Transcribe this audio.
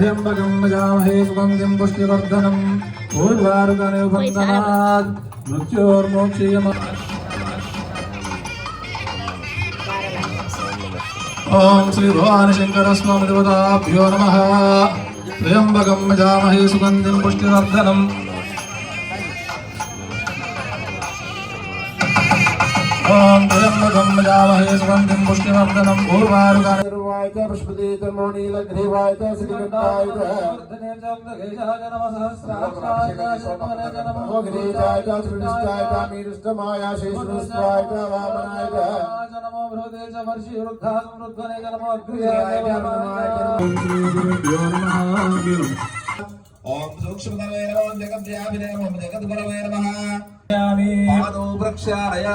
त्र्यंबकं यजामहे सुगन्धिं पुष्टिवर्धनम् उर्वारुकनिबन्धनात् मृत्योर्मोक्षीयम्। ओम श्री भवानी शंकर स्वामी देवताभ्यो नमः। त्र्यंबकं यजामहे सुगन्धिं पुष्टिवर्धनम् ओम त्र्यंबकं यजामहे सुगन्धिं पुष्टिवर्धनम् उर्वारुकनिर्वाय च पुष्पते च मोनीलग्रीवाय च श्रीकण्ठाय च वर्धने च गजेशाय नमः सहस्राक्षाय च शतमने च नमः मोघ्रेशाय च श्रीनिष्ठाय च मीरुष्टमाय शेषनुष्ठाय च वामनाय च नमो भ्रुते च वर्षि वृद्धाय वृद्धने च नमो अग्र्याय च ओम श्री गुरुभ्यो नमः। ओम सूक्ष्मतमे नमो जगद्व्यापिने नमो जगद्गुरवे नमः। पादौ प्रक्षालय